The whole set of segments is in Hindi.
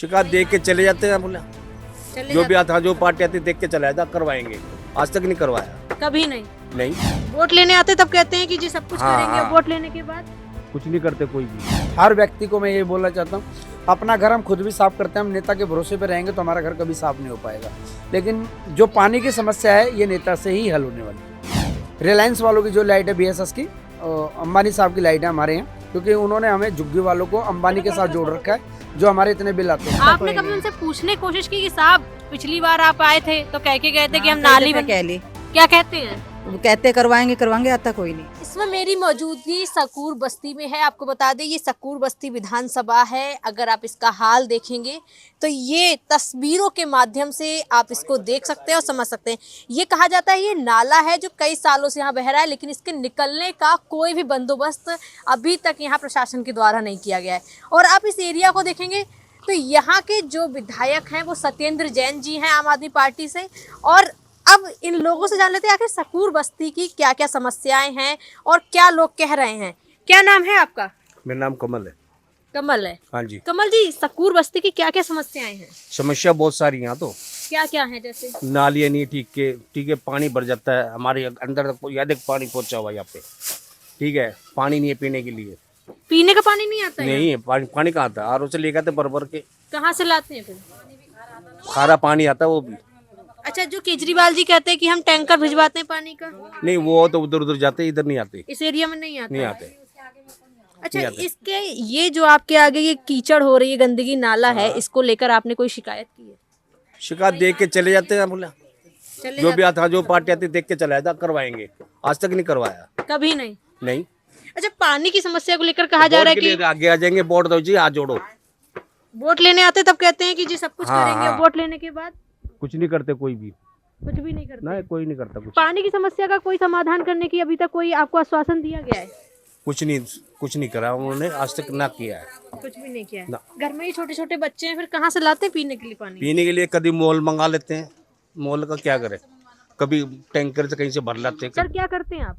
शिकायत देख के चले जाते हैं बोला चले जो भी आता जो पार्टी आती देख के चला जाता करवाएंगे। आज तक नहीं करवाया। कभी नहीं। नहीं वोट लेने आते तब कहते हैं कि जी सब कुछ हाँ, करेंगे, हाँ। वोट लेने के बाद कुछ नहीं करते कोई भी। हर व्यक्ति को मैं ये बोलना चाहता हूँ, अपना घर हम खुद भी साफ करते हैं। हम नेता के भरोसे पे रहेंगे तो हमारा घर कभी साफ नहीं हो पाएगा। लेकिन जो पानी की समस्या है ये नेता से ही हल होने वाली है। रिलायंस वालों की जो लाइट है BSS की, अंबानी साहब की लाइट है हमारे यहाँ, क्योंकि उन्होंने हमें झुग्गी वालों को अंबानी के साथ जोड़ रखा है, जो हमारे इतने बिल आते हैं। आपने कभी उनसे पूछने की कोशिश की कि साहब पिछली बार आप आए थे तो कह के गए थे कि हम नाली बन कह ली, क्या कहते हैं? वो कहते करवाएंगे, आता कोई नहीं। इसमें मेरी मौजूदगी सकूर बस्ती में है। आपको बता दें ये सकूर बस्ती विधानसभा है। अगर आप इसका हाल देखेंगे तो ये तस्वीरों के माध्यम से आप इसको देख सकते हैं और समझ सकते हैं। ये कहा जाता है ये नाला है जो कई सालों से यहाँ बह रहा है, लेकिन इसके निकलने का कोई भी बंदोबस्त अभी तक यहाँ प्रशासन के द्वारा नहीं किया गया है। और आप इस एरिया को देखेंगे तो यहाँ के जो विधायक हैं वो सत्येंद्र जैन जी हैं आम आदमी पार्टी से। और अब इन लोगों से जान लेते हैं आखिर सकूर बस्ती की क्या क्या समस्याएं हैं और क्या लोग कह रहे हैं। क्या नाम है आपका? मेरा नाम कमल है। कमल है। हाँ जी। कमल जी, सकूर बस्ती की क्या क्या समस्याएं हैं? समस्या बहुत सारी यहाँ तो। क्या क्या है? जैसे नालियाँ नहीं ठीक है, पानी भर जाता है हमारे अंदर तक, याद पानी पहुँचा हुआ यहाँ पे। ठीक है, पानी नहीं है पीने के लिए। पीने का पानी नहीं आता है? नहीं है पानी कहाँ आता है? RO से लेकर आते भर के। कहाँ से लाते हैं फिर? खारा पानी आता है वो भी। अच्छा, जो केजरीवाल जी कहते हैं कि हम टैंकर भिजवाते हैं पानी का, नहीं वो तो उधर उधर जाते, इधर नहीं आते। इस एरिया में नहीं आता नहीं है? आते। अच्छा, नहीं आते। इसके ये जो आपके आगे ये कीचड़ हो रही है, गंदगी नाला है, इसको लेकर आपने कोई शिकायत की है? शिकायत देख के चले जाते हैं बोला चले जो भी आता जो पार्टी आती देख के चला जाता करवाएंगे। आज तक नहीं करवाया। कभी नहीं। नहीं। अच्छा, पानी की समस्या को लेकर कहा जा रहा है वोट के कि लिए आगे आ जाएंगे, वोट दो जी, हाथ जोड़ो। वोट लेने आते तब कहते हैं कि जी सब कुछ हाँ, करेंगे, हाँ। वोट लेने के बाद कुछ नहीं करते कोई भी। कुछ भी नहीं करते। नहीं, कोई नहीं करता कुछ। पानी की समस्या का कोई समाधान करने की अभी तक कोई आपको आश्वासन दिया गया है? कुछ नहीं करा उन्होंने, आज तक ना किया है। कुछ भी नहीं किया है। ना। घर में ही छोटे छोटे बच्चे हैं, फिर कहाँ से लाते हैं पीने के लिए पानी? पीने के लिए कभी मोल मंगा लेते हैं, मोल का क्या करे, कभी टैंकर से कहीं से भर लाते हैं। सर क्या करते हैं आप?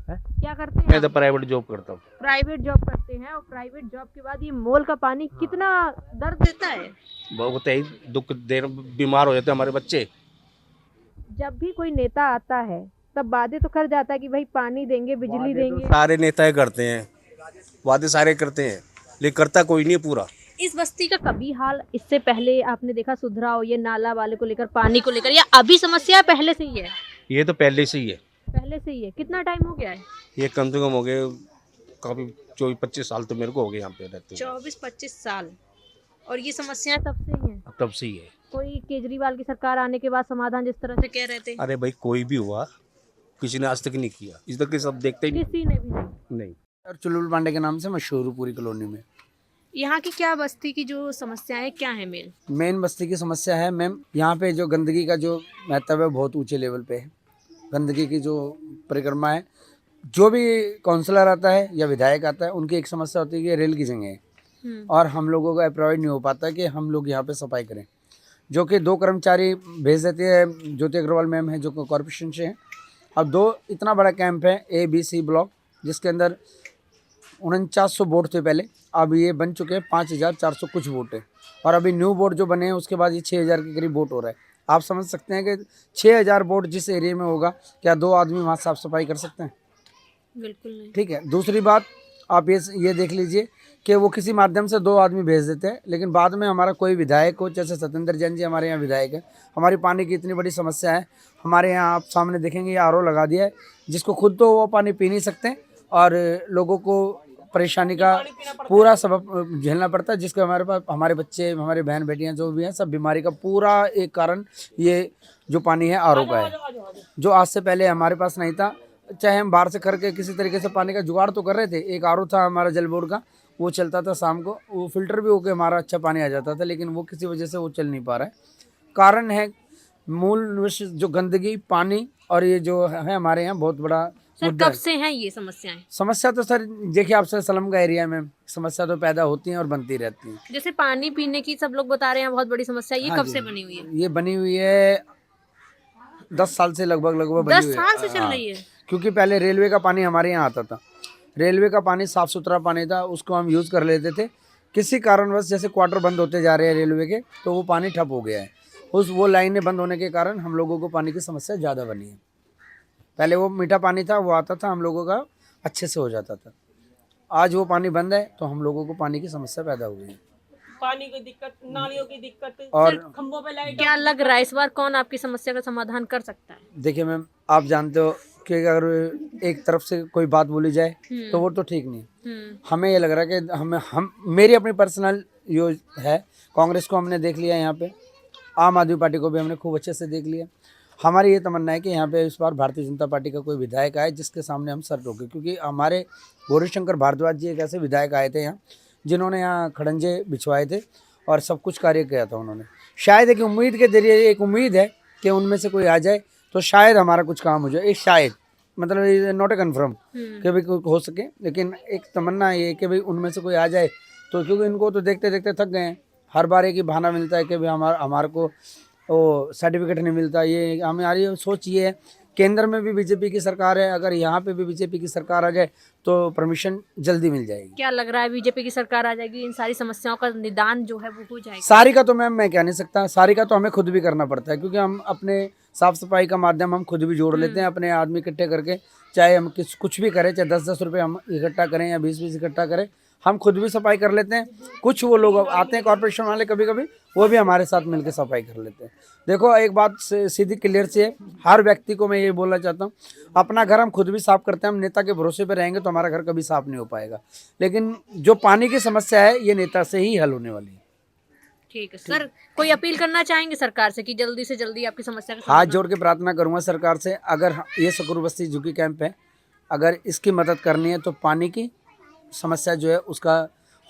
हैं? क्या करते हैं मैं आप? तो प्राइवेट जॉब करता हूँ। प्राइवेट जॉब करते हैं, और प्राइवेट जॉब के बाद ये मोल का पानी कितना दर्द देता है। बहुत ही दुख देर बीमार हो जाते हैं हमारे बच्चे। जब भी कोई नेता आता है तब वादे तो कर जाता है कि भाई पानी देंगे, बिजली देंगे। सारे नेता करते हैं वादे, सारे करते हैं, लेकिन करता कोई नहीं है पूरा। इस बस्ती का कभी हाल इससे पहले आपने देखा सुधरा हो? ये नाला वाले को लेकर, पानी को लेकर, या अभी समस्या पहले से ही है? ये तो पहले से ही है। पहले से ही है। कितना टाइम हो गया है? ये कम से कम हो गए काफी 24-25 साल तो मेरे को हो गए यहाँ पे रहते हुए। 24-25 साल। और ये समस्याएं तब से ही हैं? तब से ही है। कोई केजरीवाल की सरकार आने के बाद समाधान जिस तरह से कह रहे थे, अरे भाई कोई भी हुआ, किसी ने आज तक नहीं किया। इस तक के सब देखते ही किसी ने भी नहीं। नहीं। और चुलबुल पांडे के नाम से मशहूर हूँ पूरी कॉलोनी में। यहाँ की क्या बस्ती की जो समस्याएं क्या है? मेन बस्ती की समस्या है मैम, यहाँ पे जो गंदगी का जो महत्व है बहुत ऊंचे लेवल पे है। गंदगी की जो परिक्रमा है, जो भी काउंसलर आता है या विधायक आता है, उनकी एक समस्या होती है कि रेल की जगह है और हम लोगों का प्रोवाइड नहीं हो पाता कि हम लोग यहाँ पे सफाई करें, जो कि 2 कर्मचारी भेज देते हैं। ज्योति अग्रवाल मैम है जो कॉरपोरेशन से हैं। अब 2 इतना बड़ा कैंप है ABC ब्लॉक, जिसके अंदर 4900 वोट थे पहले, अब ये बन चुके हैं 5400 कुछ वोट है। और अभी न्यू बोर्ड जो बने हैं उसके बाद ये 6000 के करीब वोट हो रहा है। आप समझ सकते हैं कि 6000 वोट जिस एरिया में होगा, क्या 2 आदमी वहाँ साफ सफाई कर सकते हैं? बिल्कुल नहीं। ठीक है। दूसरी बात, आप ये देख लीजिए कि वो किसी माध्यम से 2 आदमी भेज देते हैं, लेकिन बाद में हमारा कोई विधायक हो, जैसे सत्येंद्र जैन जी हमारे यहाँ विधायक है, हमारी पानी की इतनी बड़ी समस्या है। हमारे यहाँ आप सामने देखेंगे ये RO लगा दिया है, जिसको खुद तो वो पानी पी नहीं सकते और लोगों को परेशानी का पूरा सबब झेलना पड़ता है, जिसके हमारे पास हमारे बच्चे, हमारे बहन बेटियां जो भी हैं, सब बीमारी का पूरा एक कारण ये जो पानी है RO का है, जो आज से पहले हमारे पास नहीं था। चाहे हम बाहर से करके किसी तरीके से पानी का जुगाड़ तो कर रहे थे। एक RO था हमारा जल बोर्ड का, वो चलता था शाम को, वो फिल्टर भी होकर हमारा अच्छा पानी आ जाता था, लेकिन वो किसी वजह से वो चल नहीं पा रहा है। कारण है मूल विषय जो गंदगी, पानी, और ये जो है हमारे यहाँ बहुत बड़ा सर मुद्दा कब है। से हैं ये समस्याएं? समस्या तो सर देखिए, आपसे सलम का एरिया में समस्या तो पैदा होती हैं और बनती रहती हैं। जैसे पानी पीने की सब लोग बता रहे हैं बहुत बड़ी समस्या, ये हाँ कब जी। से बनी हुई है? ये बनी हुई है 10 साल से लगभग बनी 10 हुई है। साल से चल हाँ। रही है। क्योंकि पहले रेलवे का पानी हमारे यहाँ आता था, रेलवे का पानी साफ सुथरा पानी था, उसको हम यूज़ कर लेते थे। किसी कारणवश जैसे क्वार्टर बंद होते जा रहे हैं रेलवे के, तो वो पानी ठप हो गया है। वो लाइनें बंद होने के कारण हम लोगों को पानी की समस्या ज़्यादा बनी है। पहले वो मीठा पानी था, वो आता था, हम लोगों का अच्छे से हो जाता था। आज वो पानी बंद है तो हम लोगों को पानी की समस्या पैदा हो गई है। पानी की दिक्कत, नालियों की दिक्कत, और खंभों पे लाइट। क्या लग रहा है इस बार कौन आपकी समस्या का समाधान कर सकता है? देखिए मैम, आप जानते हो कि अगर एक तरफ से कोई बात बोली जाए तो वो तो ठीक नहीं है। हमें ये लग रहा है कि हम मेरी अपनी पर्सनल यो है, कांग्रेस को हमने देख लिया यहाँ पे, आम आदमी पार्टी को भी हमने खूब अच्छे से देख लिया। हमारी ये तमन्ना है कि यहाँ पे इस बार भारतीय जनता पार्टी का कोई विधायक आए जिसके सामने हम सर ठोके, क्योंकि हमारे गौरीशंकर भारद्वाज जी एक ऐसे विधायक आए थे यहाँ जिन्होंने यहाँ खड़ंजे बिछवाए थे और सब कुछ कार्य किया था उन्होंने। शायद एक उम्मीद के जरिए, एक उम्मीद है कि उनमें से कोई आ जाए तो शायद हमारा कुछ काम हो जाए। एक शायद मतलब नॉट ए कन्फर्म कि भाई हो सके, लेकिन एक तमन्ना ये है कि भाई उनमें से कोई आ जाए। तो क्योंकि इनको तो देखते देखते थक गए हैं, हर बार एक ही बहाना मिलता है कि भाई हमारे को वो सर्टिफिकेट नहीं मिलता। ये हमारी सोच ये है, केंद्र में भी बीजेपी की सरकार है, अगर यहाँ पे भी बीजेपी की सरकार आ जाए तो परमिशन जल्दी मिल जाएगी। क्या लग रहा है बीजेपी की सरकार आ जाएगी, इन सारी समस्याओं का निदान जो है वो हो जाएगा? सारी का तो मैम मैं कह नहीं सकता, सारी का तो हमें खुद भी करना पड़ता है, क्योंकि हम अपने साफ सफाई का माध्यम हम खुद भी जोड़ लेते हैं अपने आदमी इकट्ठे करके। चाहे हम कुछ भी करें, चाहे 10-10 रुपये हम इकट्ठा करें या 20-20 इकट्ठा करें, हम खुद भी सफाई कर लेते हैं। कुछ वो लोग आते हैं कॉर्पोरेशन वाले कभी कभी, वो भी हमारे साथ मिलकर सफाई कर लेते हैं। देखो एक बात सीधी क्लियर सी है, हर व्यक्ति को मैं ये बोलना चाहता हूँ, अपना घर हम खुद भी साफ करते हैं। हम नेता के भरोसे पर रहेंगे तो हमारा घर कभी साफ नहीं हो पाएगा, लेकिन जो पानी की समस्या है ये नेता से ही हल होने वाली है। ठीक है सर, कोई अपील करना चाहेंगे सरकार से कि जल्दी से जल्दी आपकी समस्या का हाथ समाधान? जोड़ के प्रार्थना करूंगा सरकार से, अगर ये सकूर बस्ती झुग्गी कैंप है, अगर इसकी मदद करनी है तो पानी की समस्या जो है उसका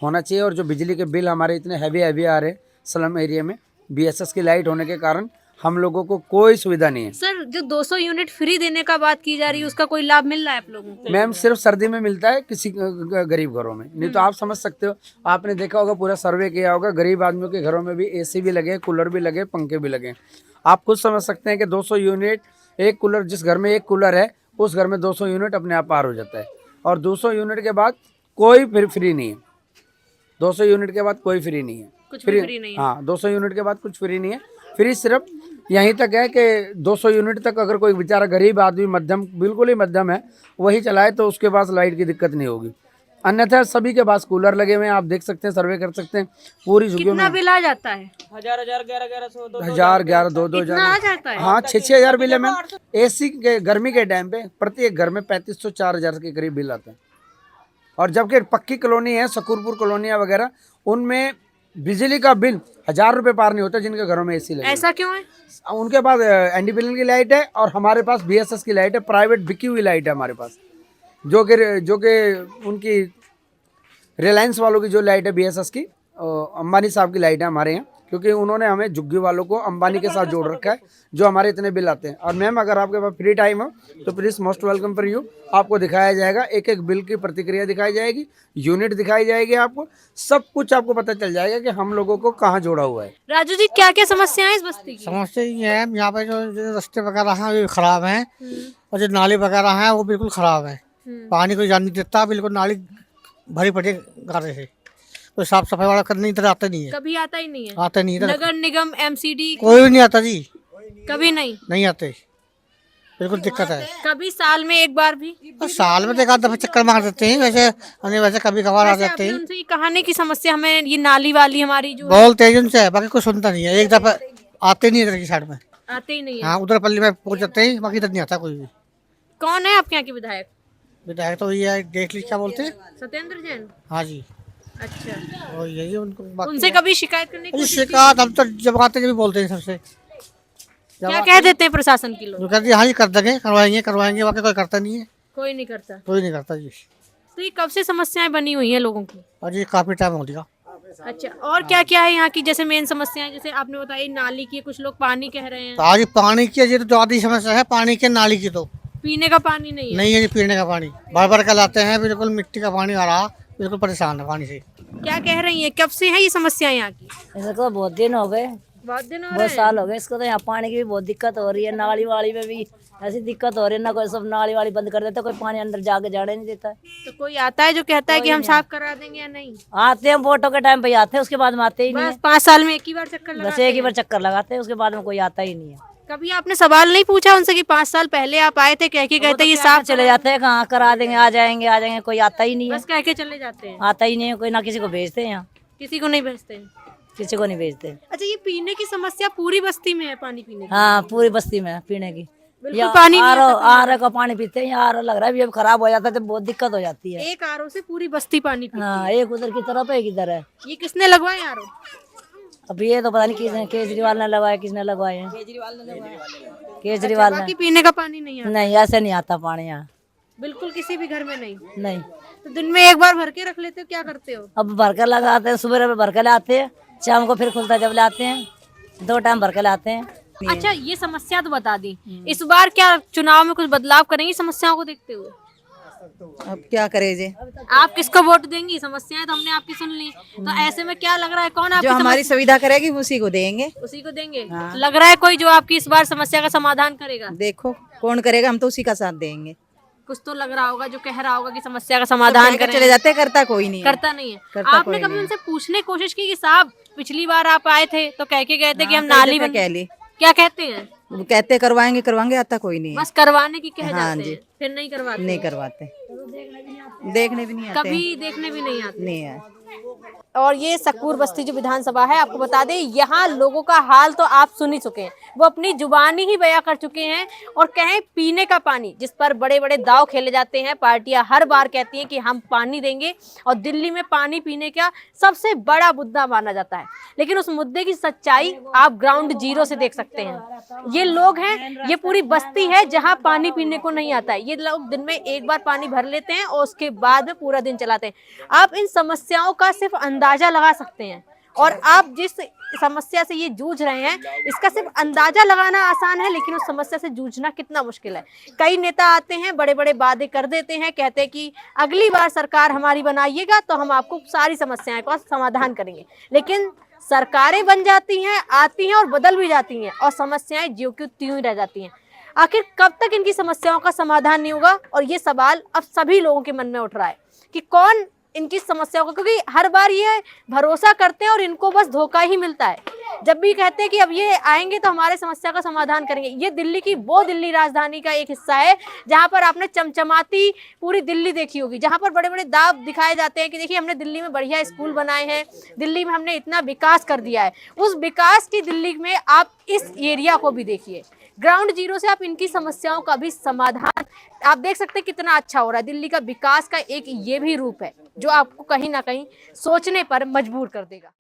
होना चाहिए। और जो बिजली के बिल हमारे इतने हैवी आ रहे हैं स्लम एरिया में, BSS की लाइट होने के कारण हम लोगों को कोई सुविधा नहीं है। सर जो 200 यूनिट फ्री देने का बात की जा रही है उसका कोई लाभ मिल रहा है आप लोगों को? मैम सिर्फ सर्दी में मिलता है किसी गरीब घरों में, नहीं तो आप समझ सकते हो, आपने देखा होगा, पूरा सर्वे किया होगा, गरीब आदमियों के घरों में भी AC भी लगे, कूलर भी लगे, पंखे भी लगे। आप खुद समझ सकते हैं कि 200 यूनिट, एक कूलर, जिस घर में एक कूलर है उस घर में 200 यूनिट अपने आप पार हो जाता है। और 200 यूनिट के बाद कोई फिर फ्री नहीं है, 200 यूनिट के बाद कोई फ्री नहीं है, कुछ भी फ्री नहीं है। हाँ 200 यूनिट के बाद कुछ फ्री नहीं है। फ्री सिर्फ यहीं तक है कि 200 यूनिट तक अगर कोई बेचारा गरीब आदमी मध्यम, बिल्कुल ही मध्यम है, वही चलाए तो उसके पास लाइट की दिक्कत नहीं होगी। अन्यथा सभी के पास कूलर लगे हुए हैं, आप देख सकते हैं, सर्वे कर सकते हैं पूरी झुग्गियों कितना में। बिल आ जाता है? 1000, 1100, 1000, 2-2 इतना आ जाता है? हाँ 6-6 बिल है मैम। AC के गर्मी के टाइम पे प्रत्येक घर में 3500-4000 के करीब बिल आता है। और जबकि पक्की कॉलोनी है, सकूरपुर कॉलोनियाँ वगैरह, उनमें बिजली का बिल 1000 रुपये पार नहीं होता, जिनके घरों में AC लगे। ऐसा क्यों है? उनके पास इंडिपेंडेंट की लाइट है और हमारे पास BSS की लाइट है, प्राइवेट बिकी हुई लाइट है हमारे पास, जो कि उनकी रिलायंस वालों की जो लाइट है BSS की, अंबानी साहब की लाइट है हमारे यहाँ, क्योंकि उन्होंने हमें झुग्गी वालों को अंबानी के साथ जोड़ रखा है, जो हमारे इतने बिल आते हैं। और मैम अगर आपके पास फ्री टाइम हो तो please most welcome for you, आपको दिखाया जाएगा, एक एक बिल की प्रतिक्रिया दिखाई जाएगी, यूनिट दिखाई जाएगी, आपको सब कुछ आपको पता चल जाएगा कि हम लोगों को कहाँ जोड़ा हुआ है। राजू जी क्या क्या समस्या है इस बस्ती की? समस्या ये है, यहाँ पे जो रास्ते वगैरह हैं वो खराब हैं, और जो नाली वगैरह हैं वो बिल्कुल खराब है। पानी कोई जान नहीं देता, बिल्कुल नाली भरी पड़ी गारे से, तो साफ सफाई वाला करने इधर आता नहीं है, कभी आता ही नहीं है? आता नहीं इधर, नगर निगम MCD कोई नहीं आता जी, कभी नहीं? नहीं आते, बिल्कुल दिक्कत है। कभी साल में एक बार भी? और साल में एक आध दफा चक्कर मार देते हैं, वैसे कभी कभार आ वैसे जाते आपने हैं। उनसे ये कहानी की समस्या हमें ये नाली वाली हमारी जो है, बोलते हैं उनसे, बाकी कुछ सुनता नहीं है, एक दफा आते नहीं इधर की साइड में, आते ही नहीं है। हाँ उधर पल्ली में पहुंच जाते हैं, बाकी इधर नहीं आता कोई भी। कौन है आपके यहाँ के विधायक? विधायक तो ये है, देख लीजिए क्या बोलते हैं। सत्येंद्र जैन? हाँ जी, अच्छा, और यही उनको बाकी उनसे कभी शिकायत करने की अरे कोशिश की? शिकायत हम तो जब आते जब बोलते हैं सबसे, क्या कह देते हैं प्रशासन के लोग? जो कहते हैं हाँ जी कर देंगे, करवाएंगे, बाकी कोई करता नहीं है, कोई नहीं करता। कोई नहीं करता जी। तो ये कब से समस्याएं बनी हुई हैं लोगों की? और ये काफी टाइम हो गया। अच्छा, और क्या क्या है यहाँ की जैसे मेन समस्याएं? जैसे आपने बताई नाली की, कुछ लोग पानी कह रहे हैं, तो आज पानी की ये तो आधी समस्या है, पानी के नाली की तो पीने का पानी नहीं है। नहीं है जी, पीने का पानी भर भर कर लाते हैं, बिल्कुल मिट्टी का पानी आ रहा, बिल्कुल परेशान है पानी से। क्या कह रही है, कब से है ये समस्या यहाँ की? ऐसा तो बहुत दिन हो गए, बहुत दिन हो रहे बहुत हैं। साल हो गए इसको, तो यहाँ पानी की भी बहुत दिक्कत हो रही है। नाली वाली में भी ऐसी दिक्कत हो रही है ना, कोई सब नाली वाली बंद कर देता, कोई पानी अंदर जाके जाने नहीं देता। तो कोई आता है जो कहता है कि हम साफ करा देंगे या नहीं? आते हैं वोटों के टाइम पे आते हैं, उसके बाद में आते ही नहीं बस 5 साल में एक ही बार चक्कर है। बस लगाते एक ही हैं। बार चक्कर लगाते हैं, उसके बाद में कोई आता ही नहीं है। कभी आपने सवाल नहीं पूछा उनसे कि 5 साल पहले आप आए थे, कह के गए थे ये साफ चले जाते हैं, कहाँ करा देंगे, आ जाएंगे, कोई आता ही नहीं है। बस कह के चले जाते हैं, आता ही नहीं है कोई, ना किसी को भेजते हैं यहाँ, किसी को नहीं भेजते हैं। किसी को नहीं भेजते। अच्छा, ये पीने की समस्या पूरी बस्ती में है, पानी पीने की? हाँ, पूरी बस्ती में है पीने की। बिल्कुल पानी नहीं आता आर का पानी पीते हैं, यार लग रहा है अभी अब खराब हो जाता है तो बहुत दिक्कत हो जाती है। एक आरओ से पूरी बस्ती पानी पीती हाँ, एक उधर की तरफ है, एक इधर है। ये किसने लगवाए आरओ? अब ये तो पता नहीं किसने, केजरीवाल ने लगवाया, किसने लगवाए हैं। केजरीवाल ने। बाकी पीने का पानी नहीं आता नहीं, ऐसे नहीं आता पानी यहाँ, बिल्कुल, किसी भी घर में नहीं? नहीं। तो दिन में एक बार भर के रख लेते हो, क्या करते हो? अब भर कर लगाते हैं, सुबह में भर कर लाते हैं, शाम को फिर खुलता जब लाते हैं, 2 टाइम भर कर लाते हैं। अच्छा, ये समस्या तो बता दी, इस बार क्या चुनाव में कुछ बदलाव करेंगी समस्याओं को देखते हुए? अब क्या करे जे, आप किसको वोट देंगी? समस्याएं तो हमने आपकी सुन ली, तो ऐसे में क्या लग रहा है, कौन आपकी जो हमारी सुविधा करेगी उसी को देंगे। उसी को देंगे? लग रहा है कोई जो आपकी इस बार समस्या का समाधान करेगा? देखो कौन करेगा, हम तो उसी का साथ देंगे। कुछ तो लग रहा होगा जो कह रहा होगा कि समस्या का समाधान चले करें, जाते, करता कोई नहीं है। करता नहीं है। करता आपने कोई कभी नहीं। उनसे पूछने की कोशिश की कि साहब पिछली बार आप आए थे तो कह के गए थे कि हम हाँ, नाली कई दफा बन, कह ली, क्या कहते हैं? वो कहते करवाएंगे, आता कोई नहीं है। बस करवाने की कह हाँ जाते जी। हैं, फिर नहीं करवाते। नहीं करवाते, देखने भी नहीं आते। कभी देखने भी नहीं आते। नहीं है। और ये सकूर बस्ती जो विधानसभा है, आपको बता दें यहाँ लोगों का हाल तो आप सुन ही चुके हैं, वो अपनी जुबानी ही बयां कर चुके हैं। और कहें पीने का पानी, जिस पर बड़े बड़े दाव खेले जाते हैं, पार्टियां हर बार कहती हैं कि हम पानी देंगे, और दिल्ली में पानी पीने का सबसे बड़ा मुद्दा माना जाता है। लेकिन उस मुद्दे की सच्चाई आप ग्राउंड जीरो से देख सकते हैं। ये लोग हैं, ये पूरी बस्ती है जहाँ पानी पीने को नहीं आता है। ये लोग दिन में एक बार पानी भर लेते हैं और उसके बाद में पूरा दिन चलाते हैं। आप इन समस्याओं का सिर्फ अंदाजा लगा सकते हैं, और आप जिस समस्या से ये जूझ रहे हैं इसका सिर्फ अंदाजा लगाना आसान है, लेकिन उस समस्या से जूझना कितना मुश्किल है। कई नेता आते हैं, बड़े बड़े वादे कर देते हैं, कहते हैं कि अगली बार सरकार हमारी बनाइएगा तो हम आपको सारी समस्याओं का समाधान करेंगे। लेकिन सरकारें बन जाती हैं, आती हैं और बदल भी जाती हैं, और समस्याएं ज्यों की त्यों ही रह जाती हैं। आखिर कब तक इनकी समस्याओं का समाधान नहीं होगा? और ये सवाल अब सभी लोगों के मन में उठ रहा है कि कौन इनकी समस्याओं को, क्योंकि हर बार ये भरोसा करते हैं और इनको बस धोखा ही मिलता है। जब भी कहते हैं कि अब ये आएंगे तो हमारे समस्या का समाधान करेंगे। ये दिल्ली की वो दिल्ली राजधानी का एक हिस्सा है जहां पर आपने चमचमाती पूरी दिल्ली देखी होगी, जहां पर बड़े बड़े दाव दिखाए जाते हैं कि देखिए हमने दिल्ली में बढ़िया स्कूल बनाए हैं, दिल्ली में हमने इतना विकास कर दिया है। उस विकास की दिल्ली में आप इस एरिया को भी देखिए, ग्राउंड जीरो से आप इनकी समस्याओं का भी समाधान आप देख सकते हैं कितना अच्छा हो रहा है। दिल्ली का विकास का एक ये भी रूप है जो आपको कहीं ना कहीं सोचने पर मजबूर कर देगा।